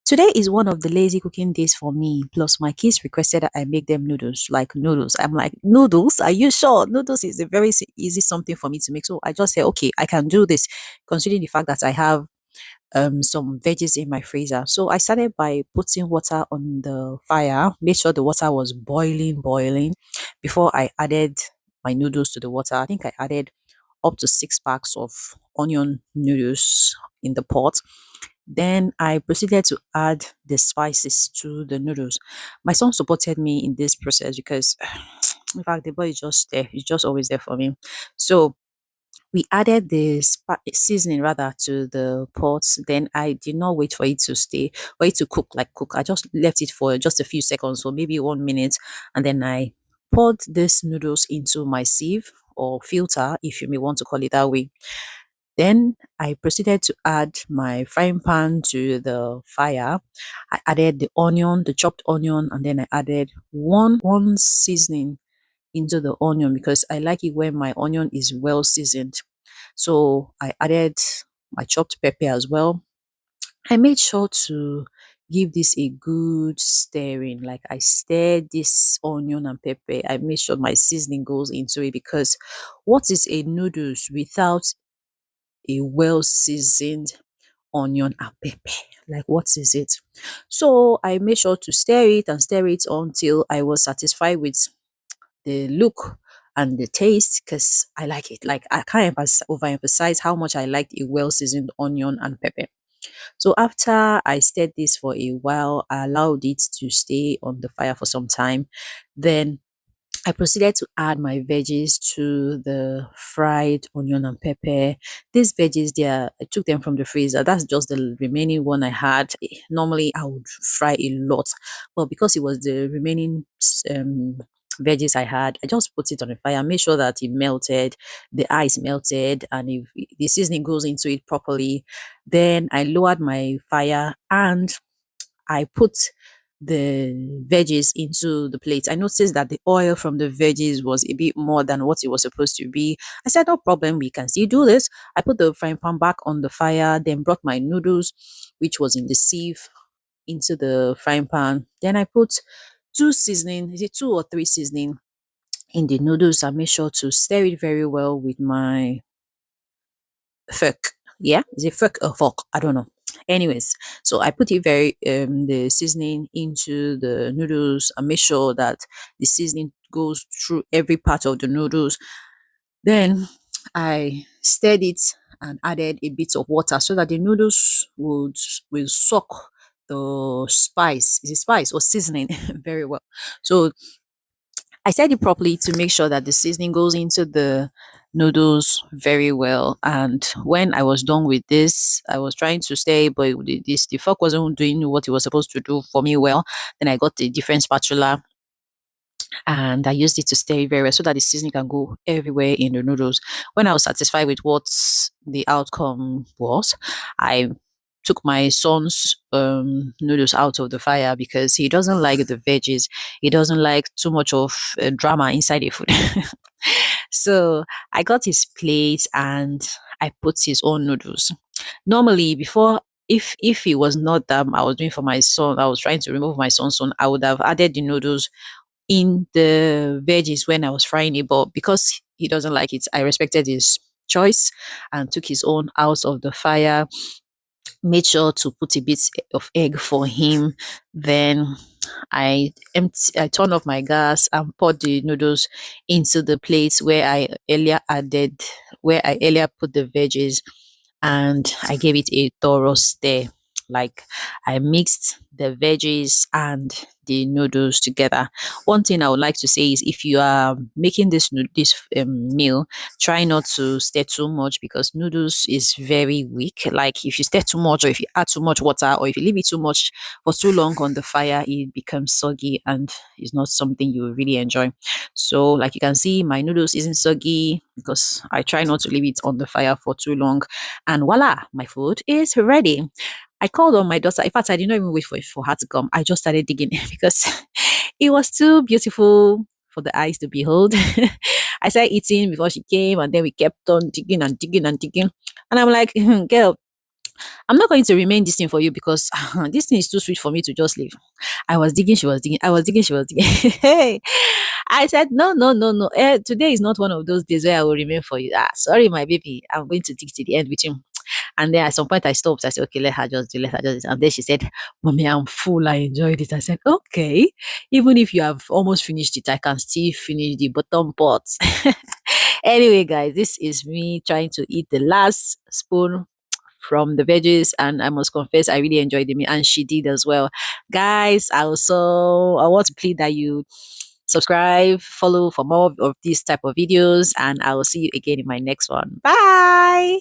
Today is one of the lazy cooking days for me. Plus, my kids requested that I make them noodles, like noodles. I'm like, noodles? Are you sure? Noodles is a very easy something for me to make. So I just say, okay, I can do this, considering the fact that I have some veggies in my freezer. So I started by putting water on the fire, made sure the water was boiling before I added my noodles to the water. I think I added up to 6 packs of onion noodles in the pot. Then I proceeded to add the spices to the noodles. My son supported me in this process because, in fact, the boy is just there. He's just always there for me. So we added the seasoning rather to the pot. Then I did not wait for it to for it to cook. I just left it for just a few seconds, so maybe 1 minute, and then I poured these noodles into my sieve or filter, if you may want to call it that way. Then I proceeded to add my frying pan to the fire. I added the onion, the chopped onion, and then I added one seasoning into the onion because I like it when my onion is well seasoned. So I added my chopped pepper as well. I made sure to give this a good stirring. Like I stirred this onion and pepper. I made sure my seasoning goes into it because what is a noodles without a well seasoned onion and pepper? Like, what is it? So I made sure to stir it until I was satisfied with the look and the taste because I like it. Like, I can't overemphasize how much I liked a well seasoned onion and pepper. So after I stirred this for a while, I allowed it to stay on the fire for some time. Then I proceeded to add my veggies to the fried onion and pepper. These veggies, I took them from the freezer. That's just the remaining one I had. Normally, I would fry a lot, but because it was the remaining veggies I had, I just put it on the fire, made sure that it melted, the ice melted, and if the seasoning goes into it properly, then I lowered my fire and I put the veggies into the plate. I noticed that the oil from the veggies was a bit more than what it was supposed to be. I said, no problem, we can still do this. I put the frying pan back on the fire, then brought my noodles, which was in the sieve, into the frying pan. Then I put two seasoning, is it two or three seasoning in the noodles? I made sure to stir it very well with my fork. Yeah, is it fork or fork? I don't know. Anyways, so I put it very the seasoning into the noodles and make sure that the seasoning goes through every part of the noodles. Then I stirred it and added a bit of water so that the noodles will suck the spice. Is it spice or seasoning very well? So I said it properly to make sure that the seasoning goes into the noodles very well. And when I was done with this, I was trying to stay, but the fork wasn't doing what it was supposed to do for me well. Then I got a different spatula and I used it to stir it very well so that the seasoning can go everywhere in the noodles. When I was satisfied with what the outcome was, I took my son's noodles out of the fire because he doesn't like the veggies. He doesn't like too much of drama inside the food. So I got his plate and I put his own noodles. Normally, before if it was not that I was doing for my son, I was trying to remove my son's son, I would have added the noodles in the veggies when I was frying it, but because he doesn't like it, I respected his choice and took his own out of the fire, made sure to put a bit of egg for him. Then I turned off my gas and poured the noodles into the plates where I earlier put the veggies, and I gave it a thorough stir. Like I mixed the veggies and the noodles together. One thing I would like to say is if you are making this meal, try not to stir too much because noodles is very weak. Like if you stir too much or if you add too much water or if you leave it too much for too long on the fire, it becomes soggy and it's not something you really enjoy. So like you can see, my noodles isn't soggy because I try not to leave it on the fire for too long. And voila, my food is ready. I called on my daughter. In fact, I did not even wait for her to come. I just started digging because it was too beautiful for the eyes to behold. I started eating before she came, and then we kept on digging and digging and digging. And I'm like, girl, I'm not going to remain this thing for you because this thing is too sweet for me to just leave. I was digging, she was digging. I was digging, she was digging. Hey, I said, no, no, no, no. Today is not one of those days where I will remain for you. Ah, sorry, my baby. I'm going to dig to the end with you. And then at some point I stopped. I said, okay, let her just do, let her just do. And then she said, Mommy, I'm full. I enjoyed it. I said, okay. Even if you have almost finished it, I can still finish the bottom part. Anyway, guys, this is me trying to eat the last spoon from the veggies, and I must confess I really enjoyed the meal, and she did as well. Guys, I want to plead that you subscribe, follow for more of these type of videos, and I will see you again in my next one. Bye.